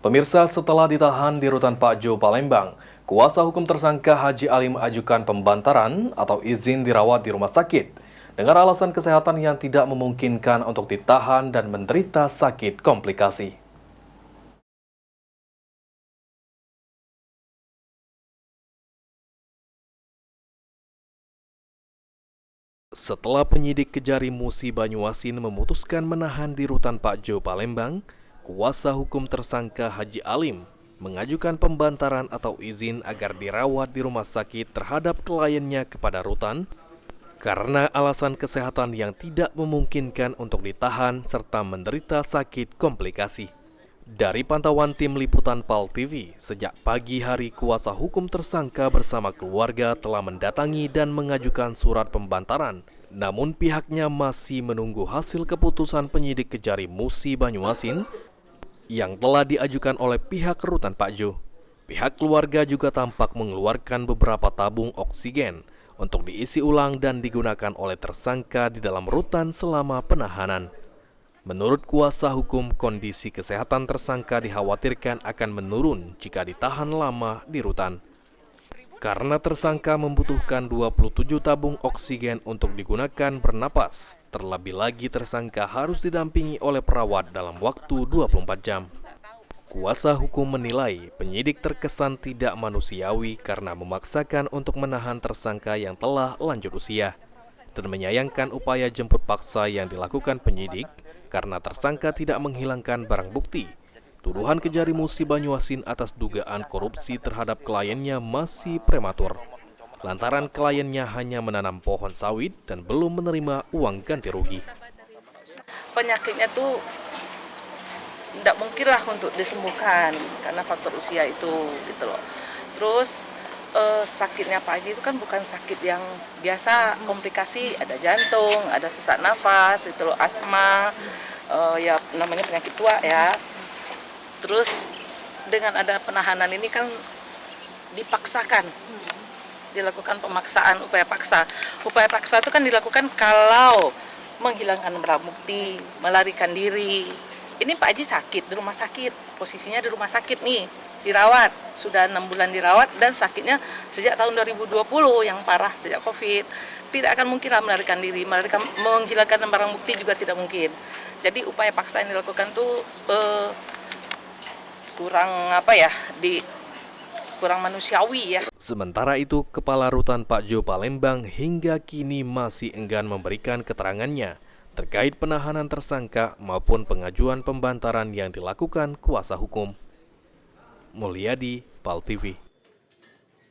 Pemirsa, setelah ditahan di rutan Pak Jo Palembang, kuasa hukum tersangka Haji Ali mengajukan pembantaran atau izin dirawat di rumah sakit dengan alasan kesehatan yang tidak memungkinkan untuk ditahan dan menderita sakit komplikasi. Setelah penyidik Kejari Musi Banyuasin memutuskan menahan di rutan Pak Jo Palembang, kuasa hukum tersangka Haji Alim mengajukan pembantaran atau izin agar dirawat di rumah sakit terhadap kliennya kepada rutan karena alasan kesehatan yang tidak memungkinkan untuk ditahan serta menderita sakit komplikasi. Dari pantauan tim liputan PAL TV, sejak pagi hari kuasa hukum tersangka bersama keluarga telah mendatangi dan mengajukan surat pembantaran. Namun pihaknya masih menunggu hasil keputusan penyidik Kejari Musi Banyuasin yang telah diajukan oleh pihak rutan Pak Jo. Pihak keluarga juga tampak mengeluarkan beberapa tabung oksigen untuk diisi ulang dan digunakan oleh tersangka di dalam rutan selama penahanan. Menurut kuasa hukum, kondisi kesehatan tersangka dikhawatirkan akan menurun jika ditahan lama di rutan. Karena tersangka membutuhkan 27 tabung oksigen untuk digunakan bernapas, terlebih lagi tersangka harus didampingi oleh perawat dalam waktu 24 jam. Kuasa hukum menilai penyidik terkesan tidak manusiawi karena memaksakan untuk menahan tersangka yang telah lanjut usia dan menyayangkan upaya jemput paksa yang dilakukan penyidik karena tersangka tidak menghilangkan barang bukti. Tuduhan Kejari Musi Banyuasin atas dugaan korupsi terhadap kliennya masih prematur, lantaran kliennya hanya menanam pohon sawit dan belum menerima uang ganti rugi. Penyakitnya tuh tidak mungkin lah untuk disembuhkan karena faktor usia itu gitu loh. Terus sakitnya Pak Haji itu kan bukan sakit yang biasa, komplikasi, ada jantung, ada sesak nafas, itu loh, asma, ya namanya penyakit tua ya. Terus dengan ada penahanan ini kan dipaksakan, dilakukan pemaksaan, upaya paksa. Upaya paksa itu kan dilakukan kalau menghilangkan barang bukti, melarikan diri. Ini Pak Haji sakit di rumah sakit, posisinya di rumah sakit nih, dirawat, sudah 6 bulan dirawat dan sakitnya sejak tahun 2020 yang parah sejak COVID. Tidak akan mungkin lah melarikan diri, menghilangkan barang bukti juga tidak mungkin. Jadi upaya paksa yang dilakukan tuh kurang manusiawi ya. Sementara itu, Kepala Rutan Pak Jo Palembang hingga kini masih enggan memberikan keterangannya terkait penahanan tersangka maupun pengajuan pembantaran yang dilakukan kuasa hukum. Mulyadi, PAL TV.